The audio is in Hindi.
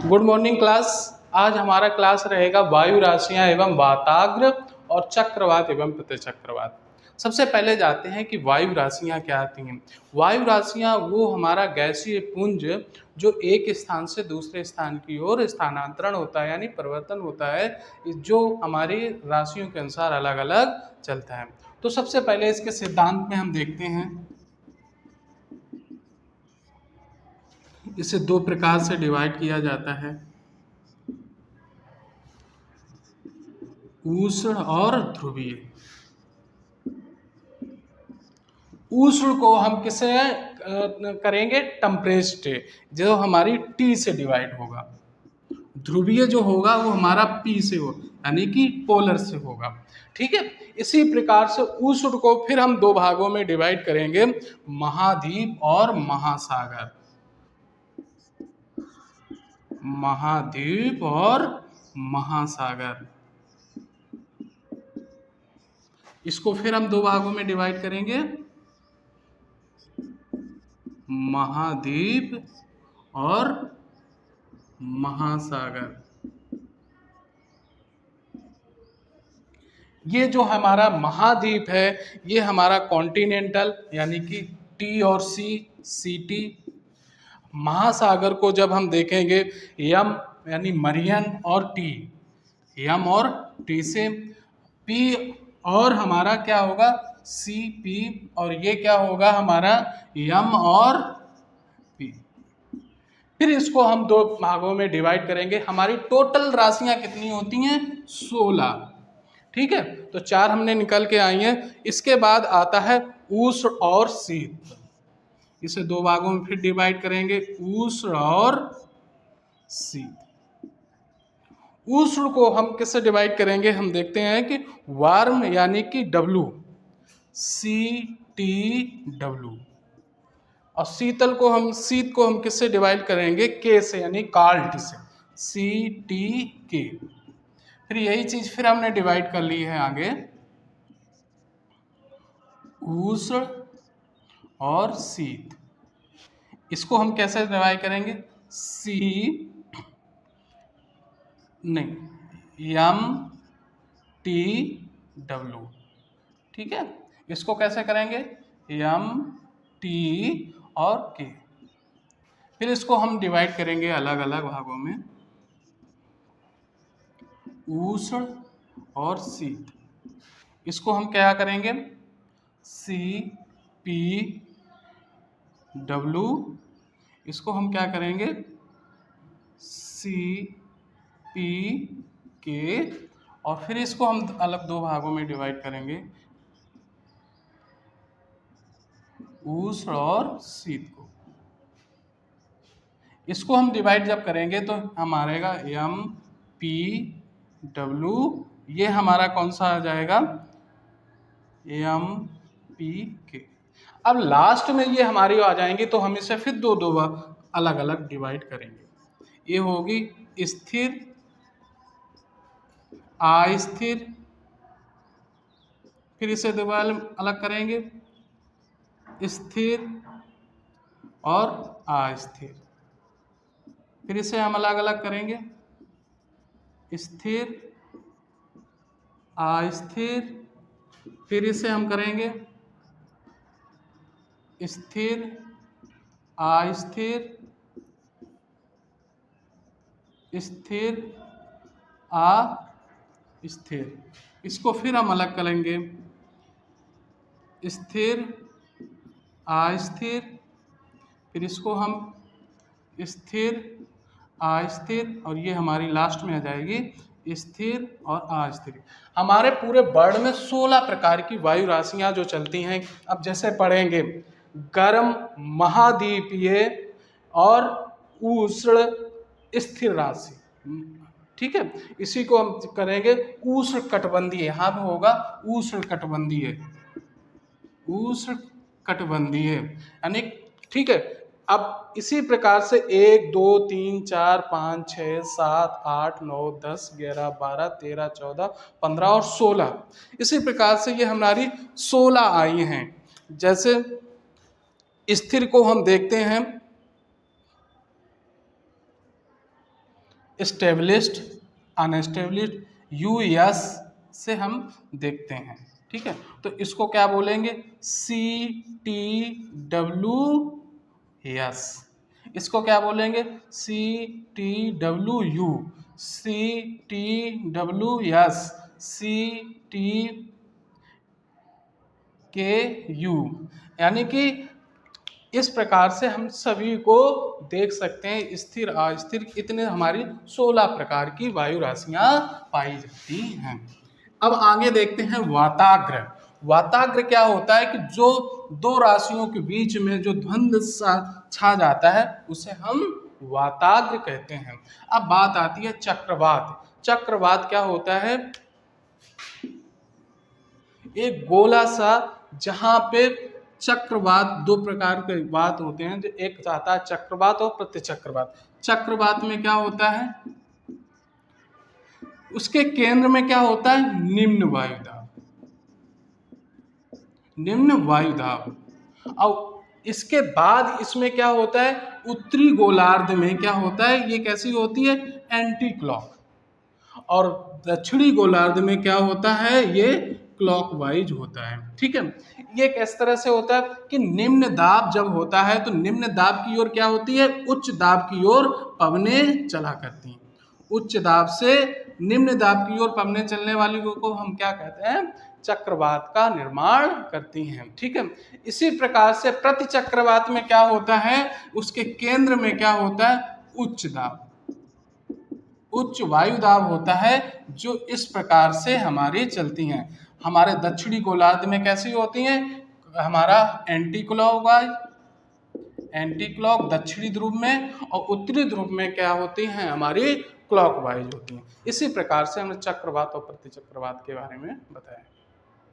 Good morning class. आज हमारा क्लास रहेगा वायु राशियां एवं वाताग्र और चक्रवात एवं प्रतिचक्रवात। सबसे पहले जाते हैं कि वायु राशियां क्या आती हैं। वायु राशियां वो हमारा गैसीय पुंज जो एक स्थान से दूसरे स्थान की ओर स्थानांतरण होता है, यानी परिवर्तन होता है, जो हमारी राशियों के अनुसार अलग अलग चलता है। तो सबसे पहले इसके सिद्धांत में हम देखते हैं। इसे दो प्रकार से डिवाइड किया जाता है, उष्ण और ध्रुवीय। उष्ण को हम किसे करेंगे, टेम्परेचर, जो हमारी टी से डिवाइड होगा। ध्रुवीय जो होगा वो हमारा पी से हो, यानी कि पोलर से होगा। ठीक है। इसी प्रकार से उष्ण को फिर हम दो भागों में डिवाइड करेंगे, महाद्वीप और महासागर। महाद्वीप और महासागर, इसको फिर हम दो भागों में डिवाइड करेंगे, महाद्वीप और महासागर। ये जो हमारा महाद्वीप है ये हमारा कॉन्टिनेंटल, यानी कि टी और सी, सी टी। महासागर को जब हम देखेंगे, यम यानी मरियन और टी, यम और टी से, पी और हमारा क्या होगा, सी पी, और ये क्या होगा हमारा यम और पी। फिर इसको हम दो भागों में डिवाइड करेंगे। हमारी टोटल राशियां कितनी होती हैं, 16। ठीक है, तो 4 हमने निकल के आई हैं। इसके बाद आता है उष्ण और शीत। इसे दो भागों में फिर डिवाइड करेंगे, उष्ण और शीत। उष्ण को हम किससे डिवाइड करेंगे, हम देखते हैं कि वार्म यानी कि डब्लू, सी टी डब्लू। और शीत को हम किससे डिवाइड करेंगे, के से, यानी काल्ट से, सी टी के। फिर यही चीज फिर हमने डिवाइड कर ली है आगे, उष्ण और शीत। इसको हम कैसे डिवाइड करेंगे, सी नहीं, एम टी डब्लू। ठीक है, इसको कैसे करेंगे, एम टी और के। फिर इसको हम डिवाइड करेंगे अलग अलग भागों में, उष्ण और शीत। इसको हम क्या करेंगे, सी पी डब्लू। इसको हम क्या करेंगे, सी पी के। और फिर इसको हम अलग दो भागों में डिवाइड करेंगे, उष्ण और शीत को। इसको हम डिवाइड जब करेंगे तो हमारा एम पी डब्लू, ये हमारा कौन सा आ जाएगा, एम पी के। अब लास्ट में ये हमारी आ जाएंगे तो हम इसे फिर दो दो अलग अलग डिवाइड करेंगे। ये होगी स्थिर, अस्थिर। फिर इसे दो अलग करेंगे, स्थिर और अस्थिर। फिर इसे हम अलग अलग करेंगे, स्थिर, अस्थिर। फिर इसे हम करेंगे स्थिर, अस्थिर, स्थिर, अस्थिर। इसको फिर हम अलग करेंगे, स्थिर, अस्थिर। फिर इसको हम स्थिर, अस्थिर, और ये हमारी लास्ट में आ जाएगी स्थिर और अस्थिर। हमारे पूरे वर्ल्ड में 16 प्रकार की वायु राशियां जो चलती हैं। अब जैसे पढ़ेंगे, गर्म महाद्वीपीय और उष्ण स्थिर राशि। ठीक है, इसी को हम करेंगे उष्ण कटिबंधीय। यहाँ पे होगा उष्ण कटिबंधीय, उष्ण कटिबंधीय यानी। ठीक है, अब इसी प्रकार से 1 2 3 4 5 6 7 8 9 10 11 12 13 14 15 और 16, इसी प्रकार से ये हमारी 16 आई हैं। जैसे स्थिर को हम देखते हैं, स्टेबलिश्ड, अनस्टेबलिश्ड, यूएस से हम देखते हैं। ठीक है, तो इसको क्या बोलेंगे? CTWS। इसको क्या बोलेंगे? CTWU, CTWS, CTKU। यानी कि इस प्रकार से हम सभी को देख सकते हैं, स्थिर अस्थिर इतने हमारी 16 प्रकार की वायु राशियां पाई जाती हैं। अब आगे देखते हैं वाताग्र। वाताग्र क्या होता है कि जो दो राशियों के बीच में जो द्वंद्व सा छा जाता है उसे हम वाताग्र कहते हैं। अब बात आती है चक्रवात। चक्रवात क्या होता है? एक गोला सा, जहां पे चक्रवात, दो प्रकार के वात होते हैं, जो एक आता है चक्रवात और प्रतिचक्रवात। चक्रवात में क्या होता है? उसके केंद्र में क्या होता है? निम्न वायुदाब, निम्न वायुदाब। और इसके बाद इसमें क्या होता है? उत्तरी गोलार्ध में क्या होता है? ये कैसी होती है? Anti clock. और दक्षिणी गोलार्ध में क्या होता है? ये क्लॉकवाइज होता है। ठीक है, ये किस तरह से होता है कि निम्न दाब जब होता है तो निम्न दाब की ओर क्या होती है? उच्च दाब की ओर पवनें चला करती हैं। उच्च दाब से निम्न दाब की ओर पवनें चलने वाली को हम क्या कहते हैं? चक्रवात का निर्माण करती हैं। ठीक है, इसी प्रकार से प्रतिचक्रवात में क्या होता है? उसके केंद्र में क्या होता है? उच्च दाब, उच्च वायुदाब होता है, जो इस प्रकार से हमारी चलती हैं। हमारे दक्षिणी गोलार्ध में कैसी होती हैं? हमारा एंटी क्लॉकवाइज, एंटी क्लॉक दक्षिणी ध्रुव में, और उत्तरी ध्रुव में क्या होती हैं? हमारी क्लॉकवाइज होती हैं। इसी प्रकार से हमने चक्रवात और प्रतिचक्रवात के बारे में बताया।